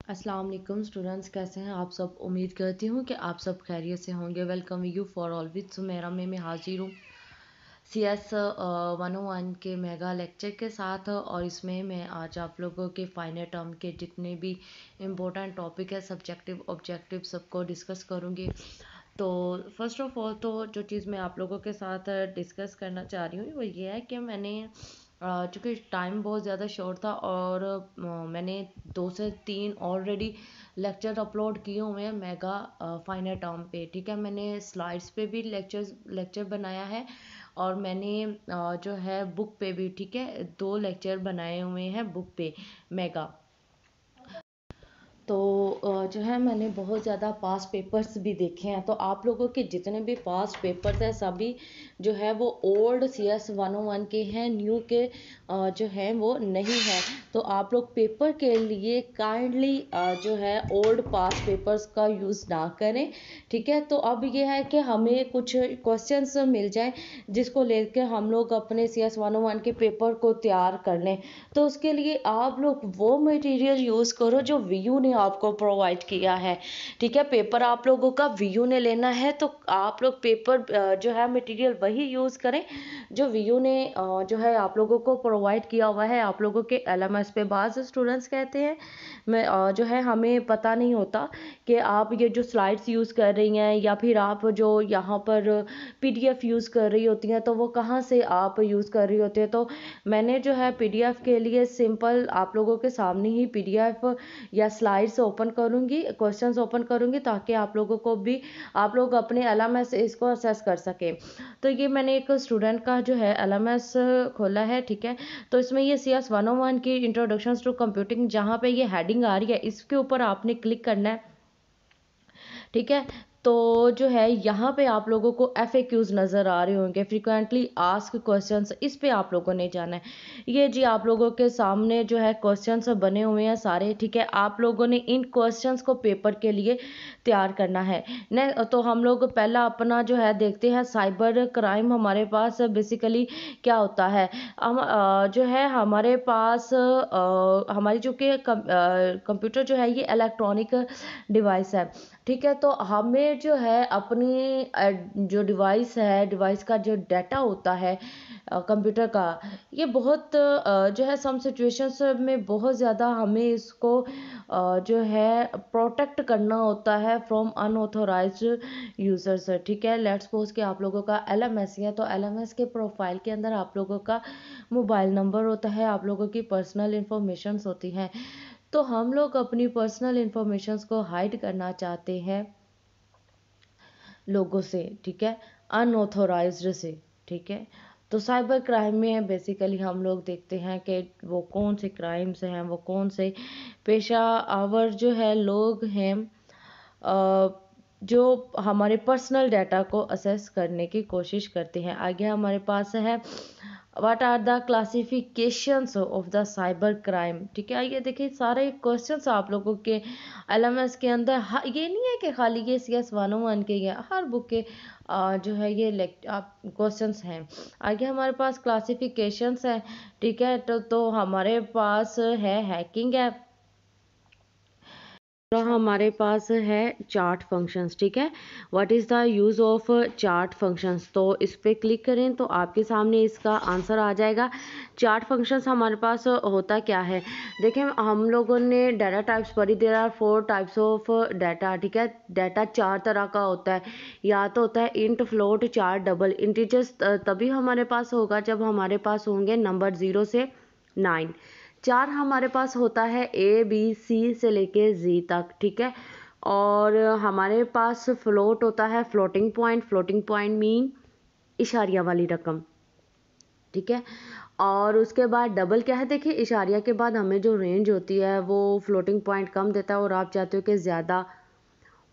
अस्सलाम वालेकुम स्टूडेंट्स, कैसे हैं आप सब। उम्मीद करती हूँ कि आप सब खैरियत से होंगे। Welcome you for all with Sumera में मैं हाजिर हूँ CS 101 के मेगा लेक्चर के साथ। और इसमें मैं आज आप लोगों के फाइनल टर्म के जितने भी इम्पोर्टेंट टॉपिक है, सब्जेक्टिव ऑब्जेक्टिव, सबको डिस्कस करूँगी। तो फर्स्ट ऑफ ऑल तो जो चीज़ मैं आप लोगों के साथ डिस्कस करना चाह रही हूँ वो ये है कि मैंने चूँकि टाइम बहुत ज़्यादा शॉर्ट था और मैंने 2 से 3 ऑलरेडी लेक्चर अपलोड किए हुए हैं मेगा फाइनल टर्म पे। ठीक है, मैंने स्लाइड्स पे भी लेक्चर बनाया है और मैंने जो है बुक पे भी, ठीक है, 2 लेक्चर बनाए हुए हैं बुक पे मेगा। तो जो है मैंने बहुत ज़्यादा पास्ट पेपर्स भी देखे हैं। तो आप लोगों के जितने भी पास्ट पेपर्स हैं सभी जो है वो ओल्ड CS 101 के हैं, न्यू के जो हैं वो नहीं है। तो आप लोग पेपर के लिए काइंडली जो है ओल्ड पास्ट पेपर्स का यूज़ ना करें। ठीक है, तो अब ये है कि हमें कुछ क्वेश्चंस मिल जाए जिसको लेकर हम लोग अपने CS 101 के पेपर को तैयार कर लें। तो उसके लिए आप लोग वो मटेरियल यूज़ करो जो वीयू ने आपको प्रोवाइड किया है। ठीक है, पेपर आप लोगों का वीयू ने लेना है तो आप लोग पेपर जो है मटेरियल वही यूज़ करें जो वीयू ने जो है आप लोगों को प्रोवाइड किया हुआ है आप लोगों के LMS पे। बाज़ स्टूडेंट्स कहते हैं मैं जो है हमें पता नहीं होता कि आप ये जो स्लाइड्स यूज़ कर रही हैं या फिर आप जो यहाँ पर PDF यूज़ कर रही होती हैं तो वो कहाँ से आप यूज़ कर रही होती है। तो मैंने जो है PDF के लिए सिंपल आप लोगों के सामने ही PDF या स्लाइड्स ओपन करूँगी, क्वेश्चंस ओपन करूँगी ताकि आप लोगों को भी आप लोग अपने LMS से इसको असेस कर सकें। तो ये मैंने एक स्टूडेंट का जो है LMS खोला है। ठीक है, तो इसमें ये CS 101 की इंट्रोडक्शन टू कंप्यूटिंग जहाँ पे ये हेडिंग आ रही है इसके ऊपर आपने क्लिक करना है। ठीक है, तो जो है यहाँ पे आप लोगों को FAQs नज़र आ रहे होंगे, फ्रिक्वेंटली आस्क क्वेश्चंस, इस पे आप लोगों ने जाना है। ये जी आप लोगों के सामने जो है क्वेश्चंस बने हुए हैं सारे। ठीक है, आप लोगों ने इन क्वेश्चंस को पेपर के लिए तैयार करना है। ने तो हम लोग पहला अपना जो है देखते हैं साइबर क्राइम हमारे पास बेसिकली क्या होता है। हम जो है हमारे पास हमारी जो कि कंप्यूटर जो है ये इलेक्ट्रॉनिक डिवाइस है। ठीक है, तो हमें जो है अपनी जो डिवाइस का जो डाटा होता है कंप्यूटर का, ये बहुत जो है सम सिचुएशंस में बहुत ज़्यादा हमें इसको जो है प्रोटेक्ट करना होता है फ्रॉम अनऑथोराइज्ड यूज़र्स। ठीक है, लेट्स सपोज कि आप लोगों का LMS है तो LMS के प्रोफाइल के अंदर आप लोगों का मोबाइल नंबर होता है, आप लोगों की पर्सनल इंफॉर्मेशंस होती हैं। तो हम लोग अपनी पर्सनल इंफॉर्मेशंस को हाइड करना चाहते हैं लोगों से। ठीक है, अनऑथोराइज्ड से। ठीक है, तो साइबर क्राइम में बेसिकली हम लोग देखते हैं कि वो कौन से क्राइम्स हैं, वो कौन से पेशावर जो है लोग हैं जो हमारे पर्सनल डाटा को असेस करने की कोशिश करते हैं। आगे हमारे पास है what are the classifications of the cyber crime. ठीक है, आइए देखिए सारे क्वेश्चंस आप लोगों के LMS के अंदर ये नहीं है कि खाली ये CS 101 के ही है, हर बुक के जो है ये क्वेश्चंस हैं। आगे हमारे पास क्लासिफिकेशंस है। ठीक है, तो हमारे पास है हैकिंग है, तो हमारे पास है चार्ट फंक्शंस। ठीक है, what is the use of chart functions, तो इस पर क्लिक करें तो आपके सामने इसका आंसर आ जाएगा। चार्ट फंक्शंस हमारे पास होता क्या है, देखें हम लोगों ने डाटा टाइप्स पढ़ी, there are 4 types of data. ठीक है, डाटा 4 तरह का होता है, या तो होता है इंट, फ्लोट, चार, डबल। इंटीजर्स तभी हमारे पास होगा जब हमारे पास होंगे नंबर 0 से 9। चार हमारे पास होता है ABC से लेके Z तक। ठीक है, और हमारे पास फ्लोट होता है floating point. Floating point mean इशारिया वाली रकम। ठीक है, और उसके बाद डबल क्या है, देखिए इशारिया के बाद हमें जो रेंज होती है वो फ्लोटिंग पॉइंट कम देता है और आप चाहते हो कि ज़्यादा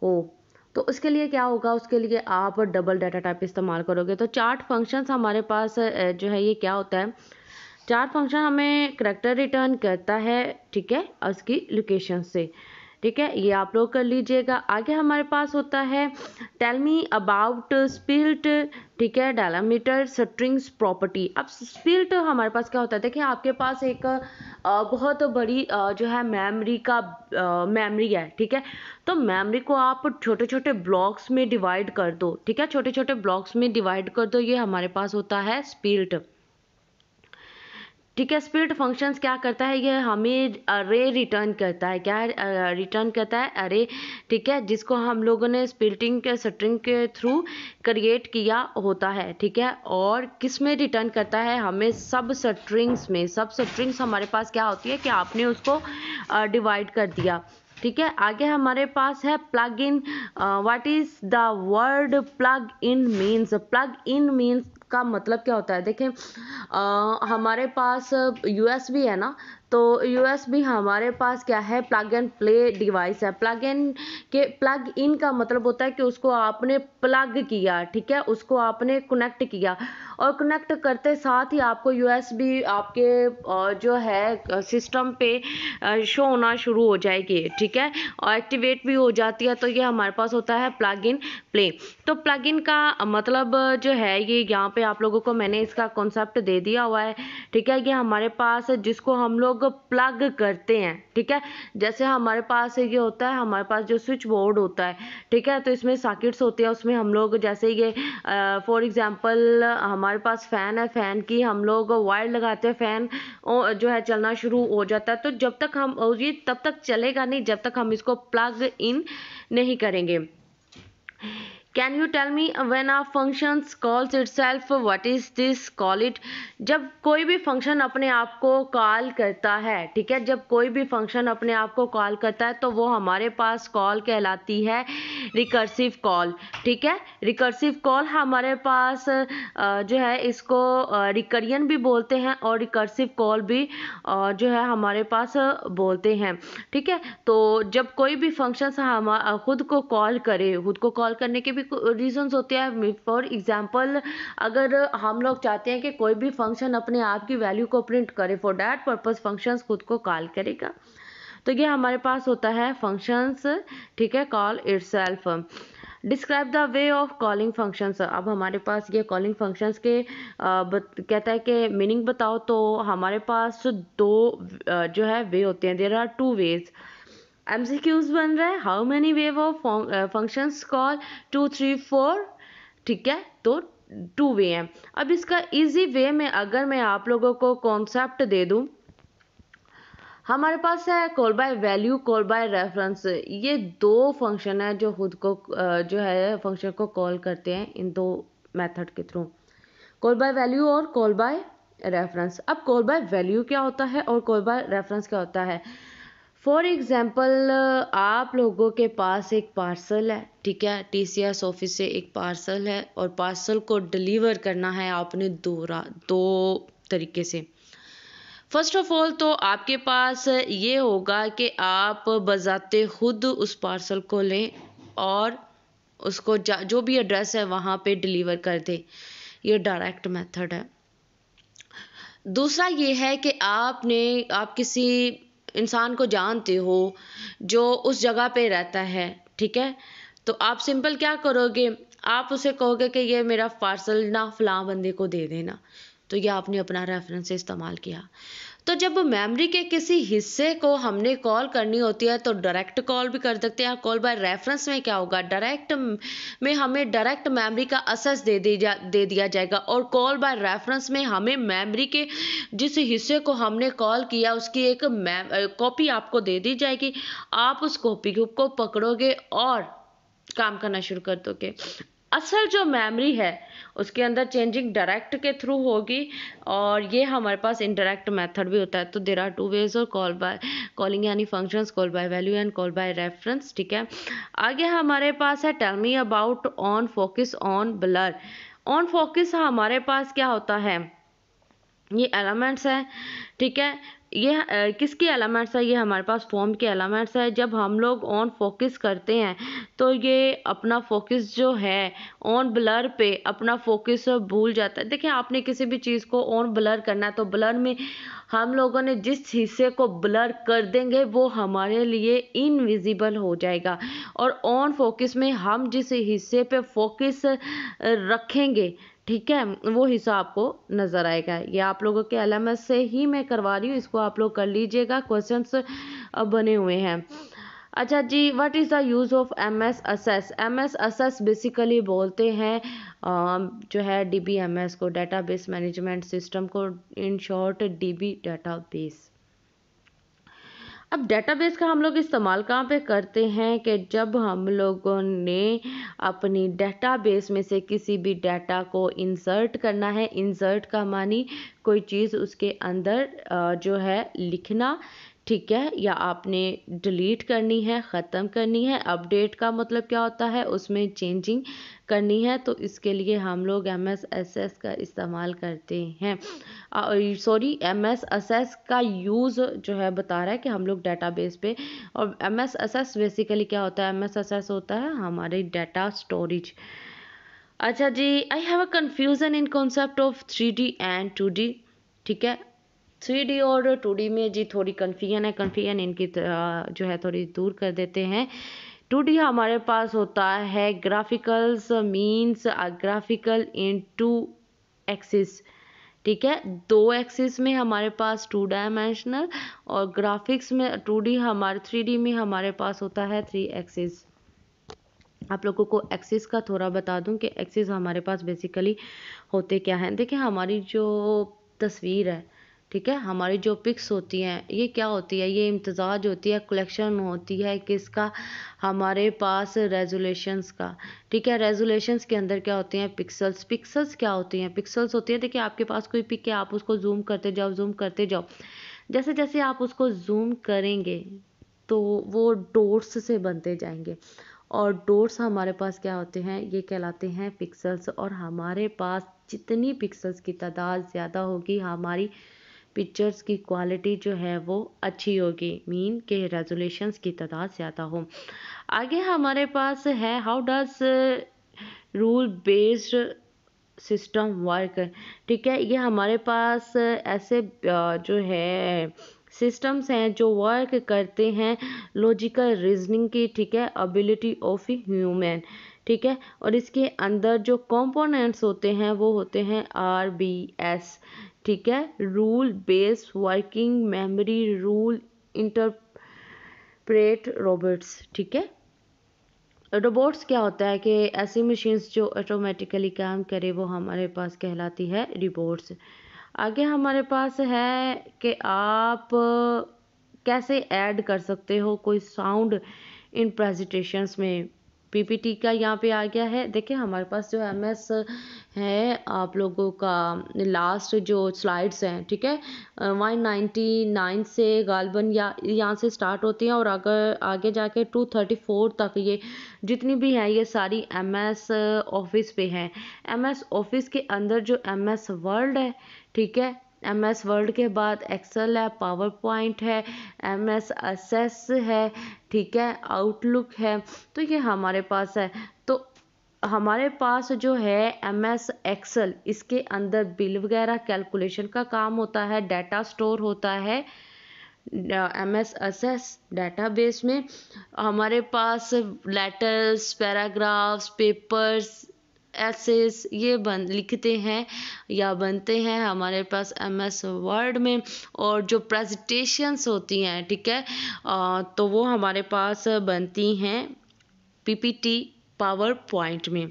हो, तो उसके लिए क्या होगा, उसके लिए आप डबल डाटा टाइप इस्तेमाल करोगे। तो चार्ट फंक्शंस हमारे पास जो है ये क्या होता है, चार्ट फंक्शन हमें करैक्टर रिटर्न करता है। ठीक है, उसकी लोकेशन से। ठीक है, ये आप लोग कर लीजिएगा। आगे हमारे पास होता है टेल मी अबाउट स्पिल्ट। ठीक है, डायमीटर स्ट्रिंग्स प्रॉपर्टी। अब स्पिल्ट हमारे पास क्या होता है, देखिए आपके पास एक बहुत बड़ी जो है मेमोरी का मेमोरी है, ठीक है। तो मेमोरी को आप छोटे छोटे ब्लॉक्स में डिवाइड कर दो, ठीक है, छोटे छोटे ब्लॉक्स में डिवाइड कर दो, ये हमारे पास होता है स्पिरिट, ठीक है। स्प्लिट फंक्शंस क्या करता है, ये हमें अरे रिटर्न करता है, क्या रिटर्न करता है, अरे, ठीक है, जिसको हम लोगों ने स्प्लिटिंग के स्ट्रिंग के थ्रू क्रिएट किया होता है, ठीक है। और किस में रिटर्न करता है, हमें सब स्ट्रिंग्स में। सब स्ट्रिंग्स हमारे पास क्या होती है कि आपने उसको डिवाइड कर दिया, ठीक है। आगे हमारे पास है plug in. What is the word plug in means? Plug in means का मतलब क्या होता है, देखें हमारे पास यूएसबी है ना, तो यूएसबी हमारे पास क्या है, प्लग एंड प्ले डिवाइस है। प्लग इन का मतलब होता है कि उसको आपने प्लग किया, ठीक है, उसको आपने कनेक्ट किया, और कनेक्ट करते साथ ही आपको यूएसबी आपके जो है सिस्टम पे शो होना शुरू हो जाएगी, ठीक है, और एक्टिवेट भी हो जाती है। तो ये हमारे पास होता है प्लग इन प्ले। तो प्लग इन का मतलब जो है, ये यहाँ पे आप लोगों को मैंने इसका कॉन्सेप्ट दे दिया हुआ है, ठीक है। ये हमारे पास जिसको हम लोग प्लग करते हैं, ठीक है, जैसे हमारे पास ये होता है, हमारे पास जो स्विच बोर्ड होता है, ठीक है, तो इसमें सर्किट्स होते हैं, उसमें हम लोग जैसे ये फॉर एग्जांपल हमारे पास फैन है, फैन की हम लोग वायर लगाते हैं, फैन जो है चलना शुरू हो जाता है। तो जब तक हम ये तब तक चलेगा नहीं जब तक हम इसको प्लग इन नहीं करेंगे। Can you tell me when a function calls itself, what is this, call it? जब कोई भी फंक्शन अपने आप को कॉल करता है, ठीक है, जब कोई भी फंक्शन अपने आप को कॉल करता है तो वो हमारे पास कॉल कहलाती है रिकर्सिव कॉल, ठीक है। रिकर्सिव कॉल हमारे पास जो है इसको रिकरियन भी बोलते हैं और रिकर्सिव कॉल भी जो है हमारे पास बोलते हैं, ठीक है। तो जब कोई भी फंक्शन हम खुद को कॉल करे, खुद को कॉल करने के भी रीजंस होते हैं। फॉर एग्जांपल अगर हम लोग चाहते हैं कि कोई भी फंक्शन अपने आप की वैल्यू को प्रिंट करे, फॉर दैट पर्पस फंक्शंस खुद को कॉल करेगा, तो ये हमारे पास होता है फंक्शंस, ठीक है, call itself. Describe the way of calling functions. अब हमारे पास ये कॉलिंग फंक्शंस के कहता है कि मीनिंग बताओ, तो हमारे पास दो जो है वे होते हैं, there are two ways. MCQs बन रहा है, how many ways of functions call, 2 3 4, ठीक है, तो 2 वे हैं। अब इसका इजी वे में अगर मैं आप लोगों को कॉन्सेप्ट दे दूं, हमारे पास है call by value, call by reference. ये दो फंक्शन है जो खुद को जो है फंक्शन को कॉल करते हैं इन दो मेथड के थ्रू, कॉल बाय वैल्यू और कॉल बाय रेफरेंस। अब कॉल बाय वैल्यू क्या होता है और कॉल बाय रेफरेंस क्या होता है? फॉर एग्जाम्पल आप लोगों के पास एक पार्सल है, ठीक है, टीसीएस ऑफिस से एक पार्सल है, और पार्सल को डिलीवर करना है आपने दो तरीके से। फर्स्ट ऑफ ऑल तो आपके पास ये होगा कि आप बजाते खुद उस पार्सल को लें और उसको जो भी एड्रेस है वहाँ पे डिलीवर कर दें, ये डायरेक्ट मेथड है। दूसरा ये है कि आप किसी इंसान को जानते हो जो उस जगह पे रहता है, ठीक है, तो आप सिंपल क्या करोगे, आप उसे कहोगे कि ये मेरा पार्सल ना फलां बंदे को दे देना, तो ये आपने अपना रेफरेंस इस्तेमाल किया। तो जब मेमोरी के किसी हिस्से को हमने कॉल करनी होती है तो डायरेक्ट कॉल भी कर सकते हैं। कॉल बाय रेफरेंस में क्या होगा, डायरेक्ट में हमें डायरेक्ट मेमोरी का एक्सेस दे दिया जाएगा, और कॉल बाय रेफरेंस में हमें मेमोरी के जिस हिस्से को हमने कॉल किया उसकी एक कॉपी आपको दे दी जाएगी। आप उस कॉपी को पकड़ोगे और काम करना शुरू कर दोगे। असल जो मेमोरी है उसके अंदर चेंजिंग डायरेक्ट के थ्रू होगी, और ये हमारे पास इनडायरेक्ट मेथड भी होता है। तो देयर आर टू वेज और कॉलिंग यानी functions, call by value and call by reference, ठीक है। आगे हमारे पास है tell me about on focus on blur. On focus हमारे पास क्या होता है, ये एलिमेंट्स है, ठीक है, ये किसके एलिमेंट्स है, ये हमारे पास फॉर्म के एलिमेंट्स है। जब हम लोग ऑन फोकस करते हैं तो ये अपना फोकस जो है ऑन ब्लर पे अपना फोकस भूल जाता है। देखिए आपने किसी भी चीज़ को ऑन ब्लर करना है तो ब्लर में हम लोगों ने जिस हिस्से को ब्लर कर देंगे वो हमारे लिए इनविजिबल हो जाएगा, और ऑन फोकस में हम जिस हिस्से पे फोकस रखेंगे, ठीक है, वो हिस्सा आपको नज़र आएगा। ये आप लोगों के एलएमएस से ही मैं करवा रही हूँ, इसको आप लोग कर लीजिएगा, क्वेश्चंस बने हुए हैं। अच्छा जी, what is the use of MS Access? MS Access basically बोलते हैं जो है डीबीएमएस को, डेटाबेस मैनेजमेंट सिस्टम को, इन शॉर्ट डीबी डेटाबेस। अब डेटाबेस का हम लोग इस्तेमाल कहाँ पे करते हैं कि जब हम लोगों ने अपनी डेटाबेस में से किसी भी डाटा को इंसर्ट करना है। इंसर्ट का मानी कोई चीज़ उसके अंदर जो है लिखना, ठीक है, या आपने डिलीट करनी है, ख़त्म करनी है। अपडेट का मतलब क्या होता है, उसमें चेंजिंग करनी है, तो इसके लिए हम लोग एमएस असेस का इस्तेमाल करते हैं। सॉरी, एमएस असेस का यूज़ जो है बता रहा है कि हम लोग डेटाबेस पे, और एमएस असेस बेसिकली क्या होता है, एमएस असेस होता है हमारे डाटा स्टोरेज। अच्छा जी, I have a confusion in concept of 3D and 2D। ठीक है, 3D और 2D में जी थोड़ी कन्फ्यूजन है, कन्फ्यूजन इनकी जो है थोड़ी दूर कर देते हैं। 2D हमारे पास होता है ग्राफिकल्स, मीन्स ग्राफिकल इन 2 एक्सिस। ठीक है, 2 एक्सिस में हमारे पास 2 डायमेंशनल, और ग्राफिक्स में 2D हमारे 3D में हमारे पास होता है 3 एक्सिस। आप लोगों को एक्सिस का थोड़ा बता दूं कि एक्सिस हमारे पास बेसिकली होते क्या हैं। देखिए, हमारी जो तस्वीर है, ठीक है, हमारी जो पिक्स होती हैं, ये क्या होती है, ये इम्तजाज होती है, कलेक्शन होती है किसका, हमारे पास रेजोल्यूशंस का। ठीक है, रेजोल्यूशंस के अंदर क्या होती हैं, पिक्सल्स। पिक्सल्स क्या होती हैं, पिक्सल्स होती है, देखिए आपके पास कोई पिक है, आप उसको जूम करते जाओ, जूम करते जाओ, जैसे जैसे आप उसको जूम करेंगे तो वो डॉट्स से बनते जाएंगे, और डॉट्स हमारे पास क्या होते हैं, ये कहलाते हैं पिक्सल्स। और हमारे पास जितनी पिक्सल्स की तादाद ज़्यादा होगी, हमारी पिक्चर्स की क्वालिटी जो है वो अच्छी होगी, मीन के रेजोल्यूशंस की तादाद ज़्यादा हो। आगे हमारे पास है how does rule based system work. ठीक है, ये हमारे पास ऐसे जो है सिस्टम्स हैं जो वर्क करते हैं लॉजिकल रीजनिंग की, ठीक है, एबिलिटी ऑफ ह्यूमन। ठीक है, और इसके अंदर जो कंपोनेंट्स होते हैं वो होते हैं RBS। ठीक है, rule based working memory rule interpret robots. ठीक है, रोबोट्स क्या होता है कि ऐसी मशीन्स जो ऑटोमेटिकली काम करे, वो हमारे पास कहलाती है रोबोट्स। आगे हमारे पास है कि आप कैसे ऐड कर सकते हो कोई साउंड इन प्रेजेंटेशंस में। पीपीटी का यहाँ पे आ गया है। देखिए, हमारे पास जो एमएस है आप लोगों का, लास्ट जो स्लाइड्स हैं, ठीक है, 199 से गालबन या यहाँ से स्टार्ट होती हैं, और अगर आगे जाके 234 तक ये जितनी भी हैं ये सारी एमएस ऑफिस पे हैं। एमएस ऑफिस के अंदर जो एमएस वर्ड है, ठीक है, एमएस वर्ड के बाद एक्सेल है, पावर पॉइंट है, एमएस असेस है, ठीक है, आउटलुक है, तो ये हमारे पास है। तो हमारे पास जो है एमएस एक्सेल, इसके अंदर बिल वगैरह कैलकुलेशन का काम होता है, डाटा स्टोर होता है। एमएस असेस डाटाबेस में हमारे पास लेटर्स, पैराग्राफ्स, पेपर्स, एसेस ये लिखते हैं या बनते हैं हमारे पास एमएस वर्ड में। और जो प्रेजेंटेशंस होती हैं, ठीक है, तो वो हमारे पास बनती हैं पीपीटी पावर पॉइंट में।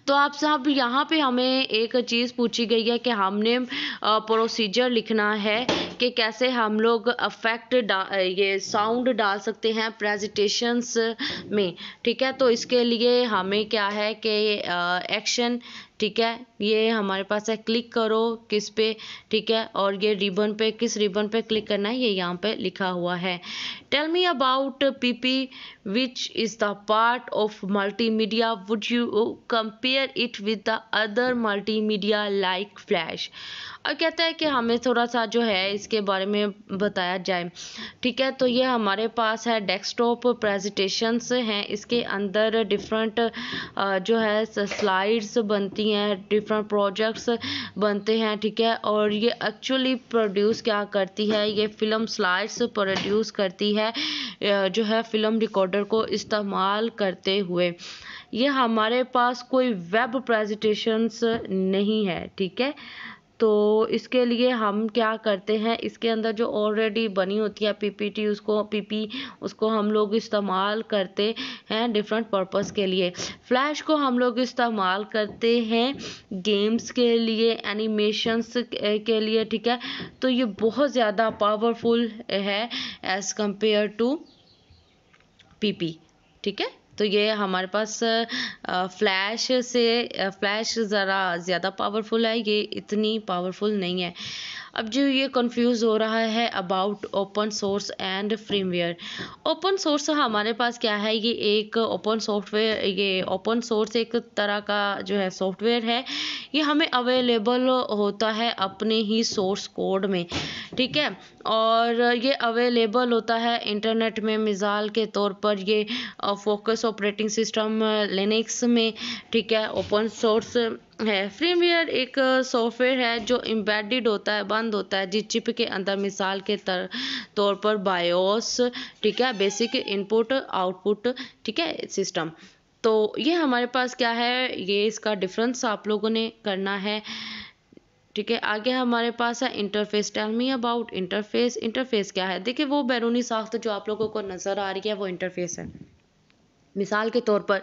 तो आप साहब यहाँ पे हमें एक चीज़ पूछी गई है कि हमने प्रोसीजर लिखना है कि कैसे हम लोग इफेक्ट ये साउंड डाल सकते हैं प्रेजेंटेशंस में। ठीक है, तो इसके लिए हमें क्या है कि एक्शन, ठीक है, ये हमारे पास है, क्लिक करो किस पे, ठीक है, और ये रिबन पे, किस रिबन पे क्लिक करना है ये यहाँ पे लिखा हुआ है। Tell me about PP which is the part of multimedia, would you compare it with the other multimedia like flash. और कहता है कि हमें थोड़ा सा जो है इसके बारे में बताया जाए। ठीक है, तो ये हमारे पास है डेस्कटॉप प्रेजेंटेशंस हैं, इसके अंदर डिफरेंट जो है स्लाइड्स बनती बनती हैं, डिफरेंट प्रोजेक्ट्स बनते हैं, ठीक है। और ये एक्चुअली प्रोड्यूस क्या करती है, ये फिल्म स्लाइड्स प्रोड्यूस करती है जो है फिल्म रिकॉर्डर को इस्तेमाल करते हुए। ये हमारे पास कोई वेब प्रेजेंटेशंस नहीं है, ठीक है। तो इसके लिए हम क्या करते हैं, इसके अंदर जो ऑलरेडी बनी होती है पीपीटी, उसको हम लोग इस्तेमाल करते हैं डिफरेंट पर्पस के लिए। फ्लैश को हम लोग इस्तेमाल करते हैं गेम्स के लिए, एनिमेशंस के लिए, ठीक है। तो ये बहुत ज़्यादा पावरफुल है एज़ कंपेयर टू पीपी, ठीक है। तो ये हमारे पास फ्लैश ज़रा ज़्यादा पावरफुल है, ये इतनी पावरफुल नहीं है। अब जो ये कंफ्यूज हो रहा है about open source and freeware. Open source हमारे पास क्या है, ये एक ओपन सोर्स एक तरह का जो है सॉफ्टवेयर है। ये हमें अवेलेबल होता है अपने ही सोर्स कोड में, ठीक है। और ये अवेलेबल होता है इंटरनेट में, मिसाल के तौर पर ये फोकस ऑपरेटिंग सिस्टम लिनक्स में, ठीक है, ओपन सोर्स है। फ्रीवेयर एक सॉफ्टवेयर है जो एम्बेडेड होता है, बंद होता है जिस चिप के अंदर, मिसाल के तौर पर बायोस, ठीक है, बेसिक इनपुट आउटपुट, ठीक है, सिस्टम। तो ये हमारे पास क्या है, ये इसका डिफरेंस आप लोगों ने करना है, ठीक है। आगे हमारे पास है interface. Tell me about interface. Interface क्या है, देखिए वो बैरूनी साख्त जो आप लोगों को नज़र आ रही है वो इंटरफेस है। मिसाल के तौर पर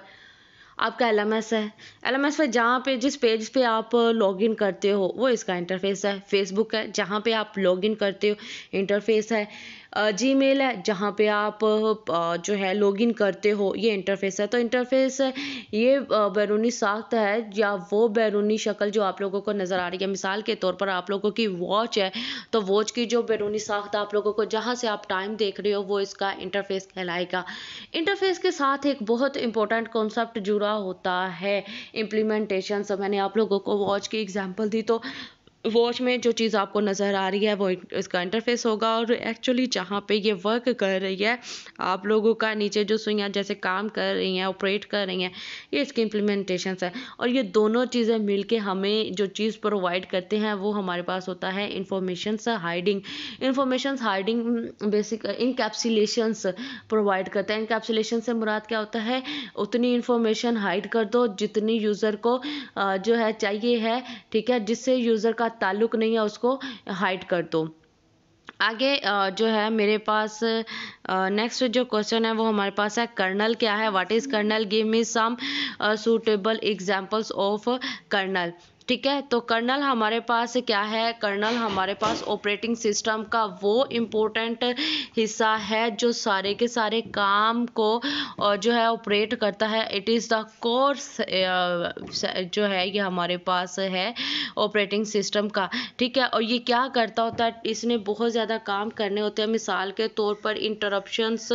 आपका एलएमएस है, एलएमएस पे जहाँ पे जिस पेज पे आप लॉगिन करते हो वो इसका इंटरफेस है। फेसबुक है, जहाँ पे आप लॉगिन करते हो, इंटरफेस है। जीमेल है, जहाँ पे आप जो है लॉगिन करते हो, ये इंटरफेस है। तो इंटरफेस ये बैरूनी साख्त है या वो बैरूनी शक्ल जो आप लोगों को नज़र आ रही है। मिसाल के तौर पर आप लोगों की वॉच है, तो वॉच की जो बैरूनी साख्त आप लोगों को जहाँ से आप टाइम देख रहे हो वो इसका इंटरफेस कहलाएगा। इंटरफेस के साथ एक बहुत इंपॉर्टेंट कॉन्सेप्ट जुड़ा होता है, इम्प्लीमेंटेशन। मैंने आप लोगों को वॉच की एग्जांपल दी, तो वॉच में जो चीज़ आपको नज़र आ रही है वो इसका इंटरफेस होगा। और एक्चुअली जहाँ पे ये वर्क कर रही है, आप लोगों का नीचे जो सुइयाँ जैसे काम कर रही हैं, ऑपरेट कर रही हैं, ये इसकी इम्प्लीमेंटेशन है। और ये दोनों चीज़ें मिलके हमें जो चीज़ प्रोवाइड करते हैं वो हमारे पास होता है इंफॉर्मेशन हाइडिंग बेसिक इनकैप्सुलेशंस प्रोवाइड करता है। इनकैप्सुलेशन से मुराद क्या होता है, उतनी इन्फॉर्मेशन हाइड कर दो जितनी यूज़र को जो है चाहिए है, ठीक है, जिससे यूज़र का ताल्लुक नहीं है उसको हाइड कर दो। आगे जो है मेरे पास नेक्स्ट जो क्वेश्चन है वो हमारे पास है कर्नल क्या है, what is kernel, give me some suitable examples of kernel, ठीक है। तो कर्नल हमारे पास क्या है, कर्नल हमारे पास ऑपरेटिंग सिस्टम का वो इम्पोर्टेंट हिस्सा है जो सारे के सारे काम को जो है ऑपरेट करता है। इट इज़ द कोर जो है ये हमारे पास है ऑपरेटिंग सिस्टम का, ठीक है। और ये क्या करता होता है, इसने बहुत ज़्यादा काम करने होते हैं। मिसाल के तौर पर इंटरप्शंस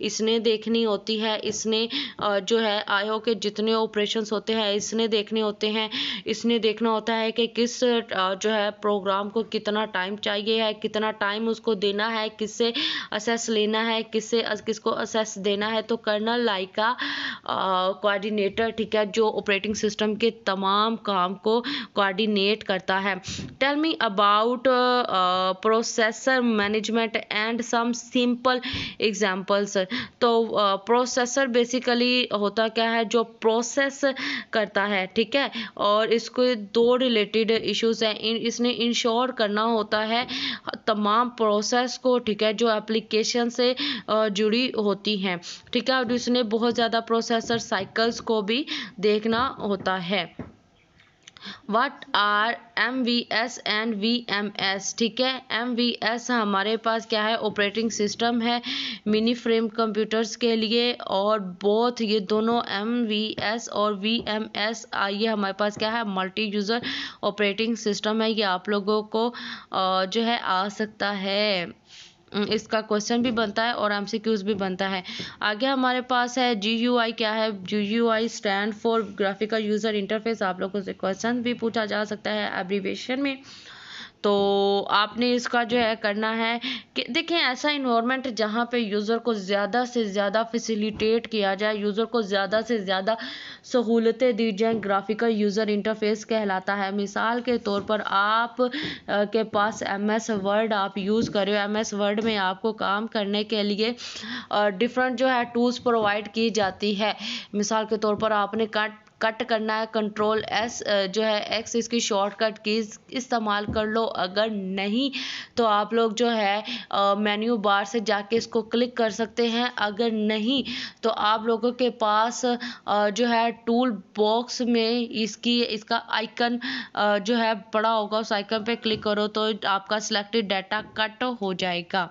इसने देखनी होती है, इसने जो है आईओ के जितने ऑपरेशंस होते हैं इसने देखने होते हैं। इसने देखना होता है कि किस जो है प्रोग्राम को कितना टाइम चाहिए है, कितना टाइम उसको देना है, किससे असेस लेना है, किसको असेस देना है। तो कर्नल लाइक का कोऑर्डिनेटर, ठीक है, जो ऑपरेटिंग सिस्टम के तमाम काम को कोऑर्डिनेट करता है। Tell me about processor management and some simple examples. तो प्रोसेसर बेसिकली होता क्या है, जो प्रोसेस करता है, ठीक है। और इसको दो रिलेटेड इश्यूज हैं, इसने इंश्योर करना होता है तमाम प्रोसेस को, ठीक है, जो एप्लीकेशन से जुड़ी होती हैं, ठीक है। और इसने बहुत ज़्यादा प्रोसेसर साइकिल्स को भी देखना होता है। What are MVS and VMS, ठीक है। MVS हमारे पास क्या है, ऑपरेटिंग सिस्टम है मिनी फ्रेम कंप्यूटर्स के लिए। और बोथ ये दोनों MVS और VMS ये हमारे पास क्या है, मल्टी यूज़र ऑपरेटिंग सिस्टम है। ये आप लोगों को जो है आ सकता है, इसका क्वेश्चन भी बनता है और एमसीक्यूज भी बनता है। आगे हमारे पास है GUI क्या है, GUI stand for graphical user interface. आप लोगों से क्वेश्चन भी पूछा जा सकता है एब्रीविएशन में। तो आपने इसका जो है करना है कि देखें ऐसा इन्वायरमेंट जहाँ पे यूज़र को ज़्यादा से ज़्यादा फैसिलिटेट किया जाए, यूज़र को ज़्यादा से ज़्यादा सहूलतें दी जाएँ, ग्राफिकल यूज़र इंटरफेस कहलाता है। मिसाल के तौर पर आप के पास MS वर्ड आप यूज़ कर रहे हो, MS वर्ड में आपको काम करने के लिए डिफरेंट जो है टूल्स प्रोवाइड की जाती है। मिसाल के तौर पर आपने कट करना है, Ctrl+S जो है X इसकी शॉर्टकट कीज इस्तेमाल कर लो। अगर नहीं तो आप लोग जो है मेन्यू बार से जाके इसको क्लिक कर सकते हैं। अगर नहीं तो आप लोगों के पास जो है टूल बॉक्स में इसका आइकन जो है पड़ा होगा, उस आइकन पे क्लिक करो तो आपका सिलेक्टेड डाटा कट हो जाएगा।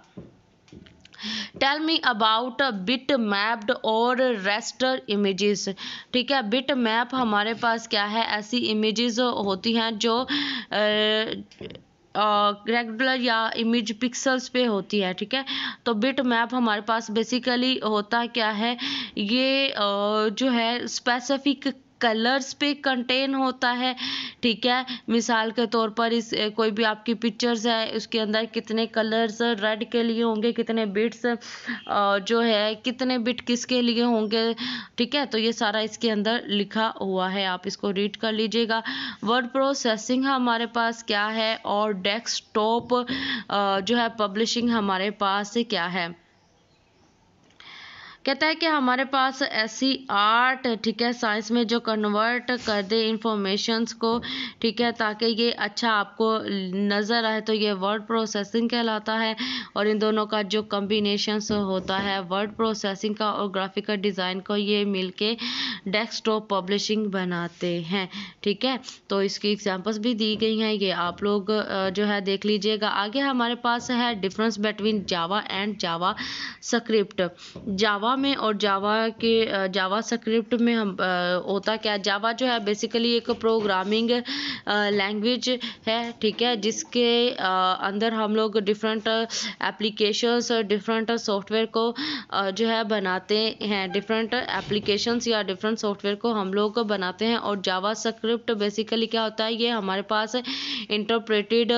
Tell me about bit mapped और रेस्टर इमेजेस। ठीक है, बिट मैप हमारे पास क्या है, ऐसी इमेजेस होती हैं जो रेगुलर या इमेज पिक्सल्स पे होती है। ठीक है, तो बिट मैप हमारे पास बेसिकली होता क्या है, ये जो है स्पेसिफिक कलर्स पे कंटेन होता है। ठीक है, मिसाल के तौर पर इस कोई भी आपकी पिक्चर्स है, उसके अंदर कितने कलर्स रेड के लिए होंगे, कितने बिट्स जो है कितने बिट किसके लिए होंगे। ठीक है, तो ये सारा इसके अंदर लिखा हुआ है, आप इसको रीड कर लीजिएगा। वर्ड प्रोसेसिंग हमारे पास क्या है और डेस्कटॉप जो है पब्लिशिंग हमारे पास क्या है। कहता है कि हमारे पास ऐसी आर्ट, ठीक है, साइंस में जो कन्वर्ट कर दे इंफॉर्मेशंस को, ठीक है, ताकि ये अच्छा आपको नज़र आए, तो ये वर्ड प्रोसेसिंग कहलाता है। और इन दोनों का जो कॉम्बिनेशंस होता है वर्ड प्रोसेसिंग का और ग्राफिकल डिज़ाइन को, ये मिलके डेस्कटॉप पब्लिशिंग बनाते हैं। ठीक है, तो इसकी एग्जांपल्स भी दी गई हैं, ये आप लोग जो है देख लीजिएगा। आगे हमारे पास है difference between Java and Java script. Java में और जावा स्क्रिप्ट में हम होता क्या, जावा जो है बेसिकली एक प्रोग्रामिंग लैंग्वेज है। ठीक है, जिसके अंदर हम लोग डिफरेंट एप्लीकेशंस, डिफरेंट सॉफ्टवेयर को जो है बनाते हैं, डिफरेंट एप्लीकेशंस या डिफरेंट सॉफ्टवेयर को हम लोग बनाते हैं। और जावा स्क्रिप्ट बेसिकली क्या होता है, ये हमारे पास इंटरप्रेटेड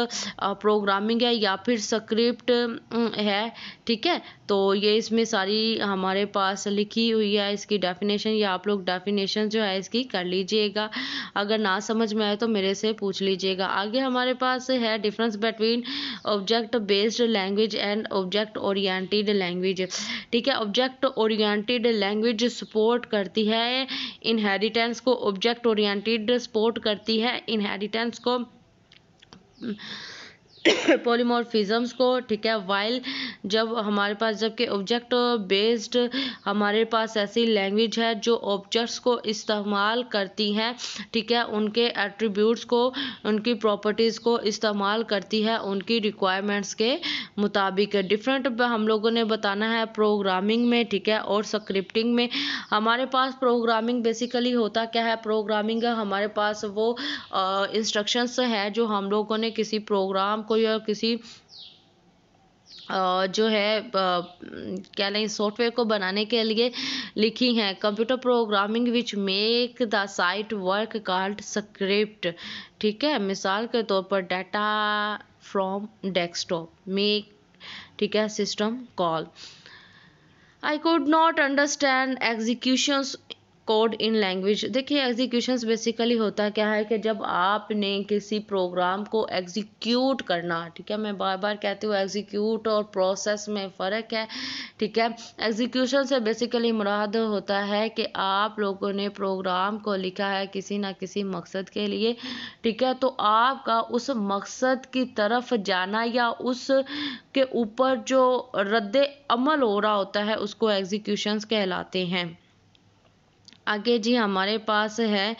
प्रोग्रामिंग है या फिर स्क्रिप्ट है। ठीक है, तो ये इसमें सारी हमारे पास लिखी हुई है, इसकी डेफिनेशन, या आप लोग डेफिनेशन जो है इसकी कर लीजिएगा। अगर ना समझ में आए तो मेरे से पूछ लीजिएगा। आगे हमारे पास है difference between object based language and object oriented language. ठीक है, ऑब्जेक्ट ओरिएंटेड लैंग्वेज सपोर्ट करती है इनहेरिटेंस को, ऑब्जेक्ट ओरिएंटेड सपोर्ट करती है इनहेरिटेंस को, पॉलीमॉर्फिज्म्स को। ठीक है, वाइल जब हमारे पास, जबकि ऑब्जेक्ट बेस्ड हमारे पास ऐसी लैंग्वेज है जो ऑब्जेक्ट्स को इस्तेमाल करती है। ठीक है, उनके एट्रीब्यूट्स को, उनकी प्रॉपर्टीज़ को इस्तेमाल करती है उनकी रिक्वायरमेंट्स के मुताबिक। डिफरेंट हम लोगों ने बताना है प्रोग्रामिंग में। ठीक है, और स्क्रिप्टिंग में हमारे पास प्रोग्रामिंग बेसिकली होता क्या है, प्रोग्रामिंग हमारे पास वो इंस्ट्रक्शंस है जो हम लोगों ने किसी प्रोग्राम को या किसी जो है क्या लें सॉफ्टवेयर को बनाने के लिए लिखी हैं। Computer programming which make the site work called script. ठीक है, मिसाल के तौर पर डाटा फ्रॉम डेस्कटॉप मेक, ठीक है, system call. I could not understand executions code in language. देखिए, एग्जीक्यूशंस बेसिकली होता क्या है कि जब आपने किसी प्रोग्राम को एग्जीक्यूट करना, ठीक है, मैं बार बार कहती हूँ एग्जीक्यूट और प्रोसेस में फ़र्क है। ठीक है, एग्जीक्यूशन से बेसिकली मुराद होता है कि आप लोगों ने प्रोग्राम को लिखा है किसी ना किसी मकसद के लिए। ठीक है, तो आपका उस मकसद की तरफ जाना या उस के ऊपर जो रद्द अमल हो रहा होता है उसको एग्जीक्यूशंस कहलाते हैं। आगे जी हमारे पास है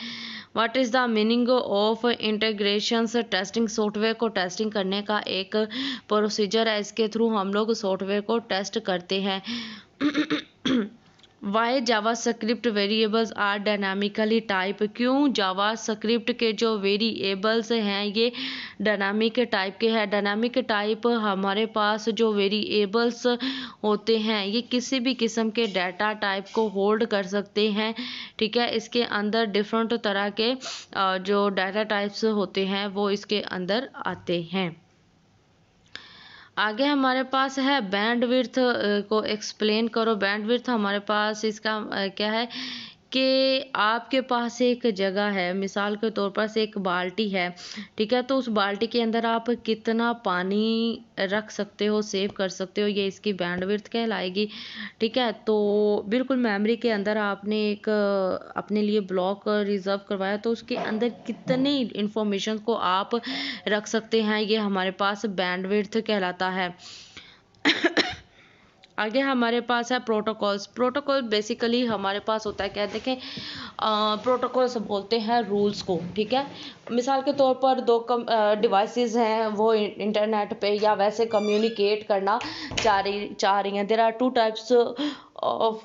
what is the meaning of integrations testing. Software को टेस्टिंग करने का एक प्रोसीजर है, इसके थ्रू हम लोग सॉफ्टवेयर को टेस्ट करते हैं। Why JavaScript variables are dynamically type. क्यों जावा स्क्रिप्ट के जो वेरिएबल्स हैं ये डायनामिक टाइप के हैं। डायनामिक टाइप हमारे पास जो वेरिएबल्स होते हैं ये किसी भी किस्म के डाटा टाइप को होल्ड कर सकते हैं। ठीक है, इसके अंदर डिफरेंट तरह के जो डाटा टाइप्स होते हैं वो इसके अंदर आते हैं। आगे हमारे पास है बैंडविड्थ को एक्सप्लेन करो। बैंडविड्थ हमारे पास इसका क्या है कि आपके पास एक जगह है, मिसाल के तौर पर से एक बाल्टी है, ठीक है, तो उस बाल्टी के अंदर आप कितना पानी रख सकते हो, सेव कर सकते हो, ये इसकी बैंडविड्थ कहलाएगी। ठीक है, तो बिल्कुल मेमोरी के अंदर आपने एक अपने लिए ब्लॉक रिजर्व करवाया, तो उसके अंदर कितनी इंफॉर्मेशन को आप रख सकते हैं, ये हमारे पास बैंडविड्थ कहलाता है। आगे हमारे पास है प्रोटोकॉल्स। प्रोटोकॉल बेसिकली हमारे पास होता है क्या, देखें, प्रोटोकॉल्स बोलते हैं रूल्स को। ठीक है, मिसाल के तौर पर दो डिवाइसेस हैं, वो इंटरनेट पे या वैसे कम्युनिकेट करना चाह रही हैं। There are two types of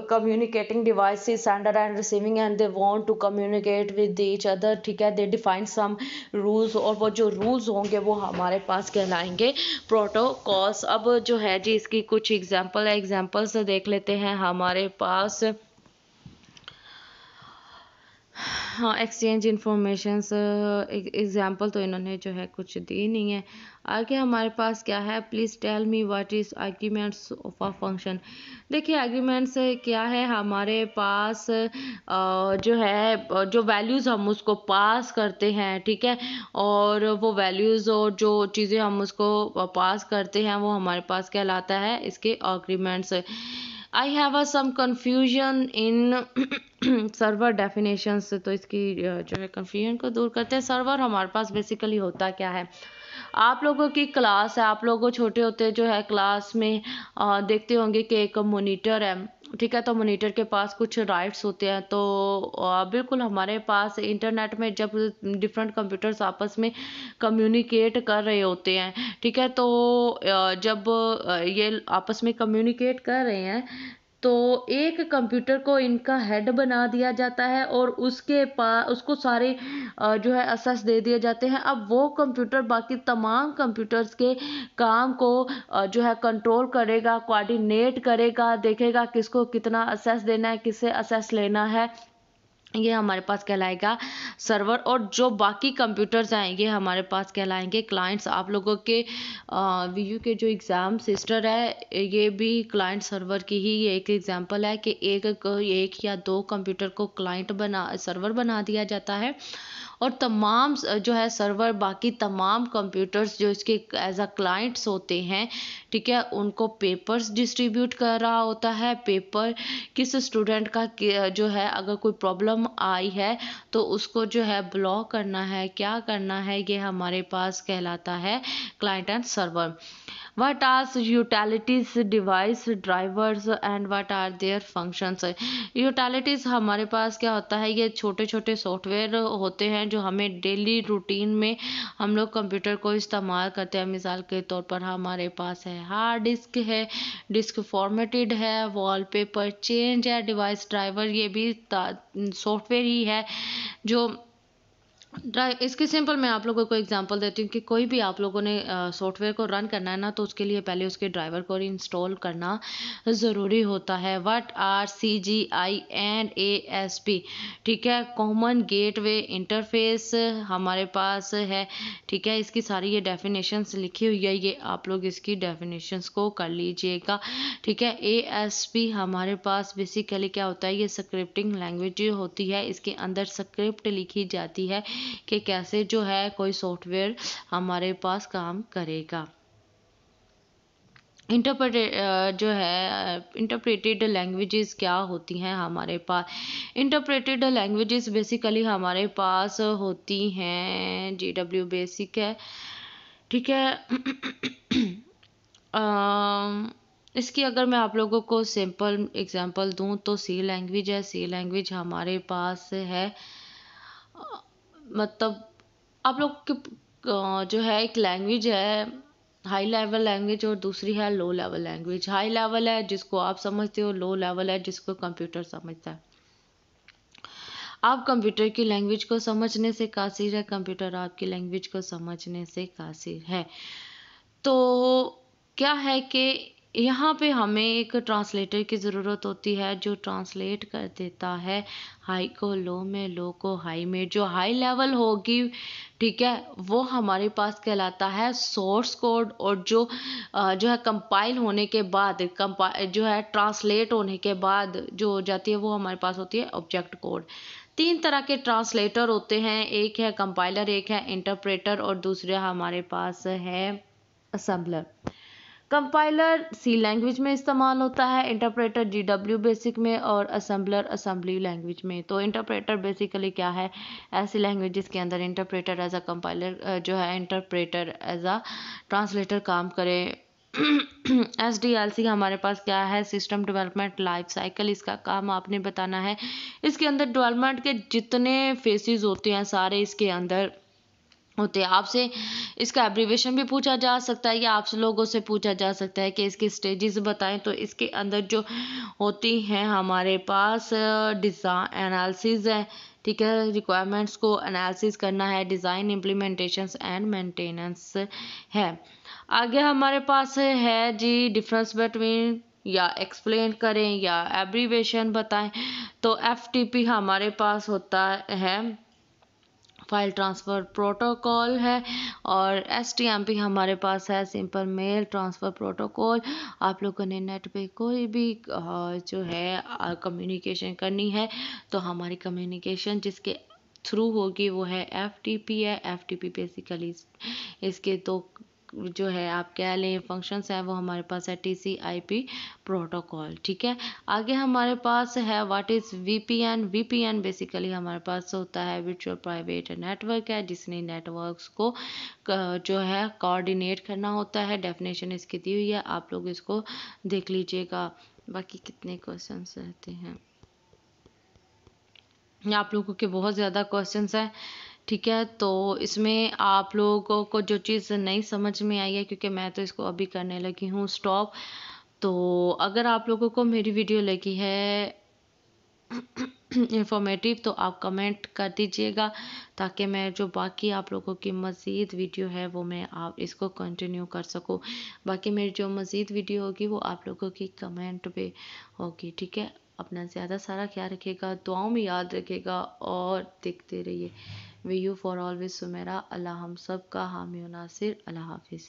communicating devices, sender and receiving, and they want to communicate with each other। ठीक है, they define some rules, और वो जो rules होंगे वो हमारे पास कहलाएंगे प्रोटोकॉल्स। अब जो है जी इसकी कुछ एग्जांपल है, एग्जांपल्स देख लेते हैं हमारे पास। हाँ, एक्सचेंज इंफॉर्मेशन, एग्जाम्पल तो इन्होंने जो है कुछ दी नहीं है। आगे हमारे पास क्या है, please tell me what is arguments of a function. देखिए, आर्ग्यूमेंट्स क्या है, हमारे पास जो है जो वैल्यूज़ हम उसको पास करते हैं, ठीक है, और वो वैल्यूज़ और जो चीज़ें हम उसको पास करते हैं वो हमारे पास कहलाता है इसके arguments. I have some confusion in server definitions, तो इसकी जो है कन्फ्यूजन को दूर करते हैं। सर्वर हमारे पास बेसिकली होता क्या है, आप लोगों की क्लास है, आप लोगों छोटे होते जो है क्लास में देखते होंगे कि एक मॉनिटर है, ठीक है, तो मॉनिटर के पास कुछ राइट्स होते हैं। तो बिल्कुल हमारे पास इंटरनेट में जब डिफरेंट कंप्यूटर्स आपस में कम्युनिकेट कर रहे होते हैं, ठीक है, तो जब ये आपस में कम्युनिकेट कर रहे हैं तो एक कंप्यूटर को इनका हेड बना दिया जाता है और उसके पास उसको सारे जो है असेस दे दिए जाते हैं। अब वो कंप्यूटर बाकी तमाम कंप्यूटर्स के काम को जो है कंट्रोल करेगा, कोऑर्डिनेट करेगा, देखेगा किसको कितना असेस देना है, किससे असेस लेना है, ये हमारे पास कहलाएगा सर्वर। और जो बाकी कंप्यूटर्स हैं ये हमारे पास कहलाएंगे क्लाइंट्स। आप लोगों के वीयू के जो एग्ज़ाम सिस्टर है ये भी क्लाइंट सर्वर की ही ये एक एग्जांपल है कि एक या दो कंप्यूटर को सर्वर बना दिया जाता है और तमाम जो है सर्वर बाकी तमाम कंप्यूटर्स जो इसके एज अ क्लाइंट्स होते हैं, ठीक है, उनको पेपर्स डिस्ट्रीब्यूट कर रहा होता है। पेपर किस स्टूडेंट का जो है अगर कोई प्रॉब्लम आई है तो उसको जो है ब्लॉक करना है, क्या करना है, ये हमारे पास कहलाता है client and server. What are utilities, device, drivers and what are their functions? Utilities हमारे पास क्या होता है, ये छोटे छोटे सॉफ्टवेयर होते हैं जो हमें डेली रूटीन में हम लोग कंप्यूटर को इस्तेमाल करते हैं। मिसाल के तौर पर हमारे पास है हार्ड डिस्क है, डिस्क फॉर्मेटेड है, वॉलपेपर चेंज है, डिवाइस ड्राइवर ये भी सॉफ्टवेयर ही है जो इसके सिंपल मैं आप लोगों को एग्जांपल देती हूँ कि कोई भी आप लोगों ने सॉफ्टवेयर को रन करना है ना, तो उसके लिए पहले उसके ड्राइवर को इंस्टॉल करना ज़रूरी होता है। What are CGI and ASP, ठीक है, कॉमन गेटवे इंटरफेस हमारे पास है, ठीक है, इसकी सारी ये डेफिनेशंस लिखी हुई है, ये आप लोग इसकी डेफिनेशंस को कर लीजिएगा, ठीक है। ASP हमारे पास बेसिकली क्या होता है, ये स्क्रिप्टिंग लैंग्वेज होती है, इसके अंदर स्क्रिप्ट लिखी जाती है कि कैसे जो है कोई सॉफ्टवेयर हमारे पास काम करेगा। इंटरप्रेटेड लैंग्वेजेस क्या होती हैं हमारे पास, इंटरप्रेटेड लैंग्वेजेस बेसिकली हमारे पास होती हैं GW बेसिक है, ठीक है। इसकी अगर मैं आप लोगों को सिंपल एग्जांपल दूं तो सी लैंग्वेज है। सी लैंग्वेज हमारे पास है मतलब आप लोग के जो है एक लैंग्वेज है हाई लेवल लैंग्वेज और दूसरी है low level language. High level है जिसको आप समझते हो, लो लेवल है जिसको कंप्यूटर समझता है। आप कंप्यूटर की लैंग्वेज को समझने से कासिर है, कंप्यूटर आपकी लैंग्वेज को समझने से कासिर है। तो क्या है कि यहाँ पे हमें एक ट्रांसलेटर की ज़रूरत होती है जो ट्रांसलेट कर देता है हाई को लो में, लो को हाई में। जो हाई लेवल होगी, ठीक है, वो हमारे पास कहलाता है सोर्स कोड, और जो है कंपाइल होने के बाद, जो है ट्रांसलेट होने के बाद जो हो जाती है वो हमारे पास होती है ऑब्जेक्ट कोड। 3 तरह के ट्रांसलेटर होते हैं, एक है कंपाइलर, एक है इंटरप्रेटर, और दूसरा हमारे पास है असेंबलर। कंपाइलर सी लैंग्वेज में इस्तेमाल होता है, इंटरप्रेटर GW बेसिक में, और असेंबलर असेंबली लैंग्वेज में। तो इंटरप्रेटर बेसिकली क्या है, ऐसी लैंग्वेज जिसके अंदर इंटरप्रेटर एज अ कंपाइलर जो है इंटरप्रेटर एज अ ट्रांसलेटर काम करे। SDLC हमारे पास क्या है, सिस्टम डेवलपमेंट लाइफ साइकिल, इसका काम आपने बताना है। इसके अंदर डेवलपमेंट के जितने फेसेस होते हैं सारे इसके अंदर होते हैं। आपसे इसका एब्रीवेशन भी पूछा जा सकता है, या आपसे लोगों से पूछा जा सकता है कि इसके स्टेजेस बताएं। तो इसके अंदर जो होती हैं हमारे पास डिज़ाइन एनालिसिस है, ठीक है, रिक्वायरमेंट्स को एनालिसिस करना है, डिज़ाइन इम्प्लीमेंटेशंस एंड मेंटेनेंस है। आगे हमारे पास है जी डिफरेंस बिटवीन, या एक्सप्लेन करें या एब्रीवेशन बताएं। तो FTP हमारे पास होता है, फाइल ट्रांसफ़र प्रोटोकॉल है, और STMP हमारे पास है, सिंपल मेल ट्रांसफ़र प्रोटोकॉल। आप लोगों ने नेट पे कोई भी जो है कम्युनिकेशन करनी है तो हमारी कम्युनिकेशन जिसके थ्रू होगी वो है FTP है। FTP बेसिकली इसके तो जो है आप कह लें फंक्शंस हैं वो हमारे पास है TCP/IP प्रोटोकॉल, ठीक है। आगे हमारे पास है what is VPN। VPN basically हमारे पास होता है वर्चुअल प्राइवेट नेटवर्क है, जिसने नेटवर्क्स को जो है कोऑर्डिनेट करना होता है। डेफिनेशन इसकी दी हुई है, आप लोग इसको देख लीजिएगा। बाकी कितने क्वेश्चंस रहते हैं, आप लोगों के बहुत ज़्यादा क्वेश्चंस हैं, ठीक है। तो इसमें आप लोगों को जो चीज़ नहीं समझ में आई है, क्योंकि मैं तो इसको अभी करने लगी हूँ स्टॉप, तो अगर आप लोगों को मेरी वीडियो लगी है इंफॉर्मेटिव तो आप कमेंट कर दीजिएगा, ताकि मैं जो बाकी आप लोगों की मज़ीद वीडियो है वो मैं आप इसको कंटिन्यू कर सकूँ। बाकी मेरी जो मज़ीद वीडियो होगी वो आप लोगों की कमेंट पे होगी, ठीक है। अपना ज़्यादा सारा ख्याल रखिएगा, दुआओं में याद रखिएगा, और देखते रहिए we you for always Sumera. अल्लाह हम सब का हामी और नासिर। अल्लाह हाफिज़।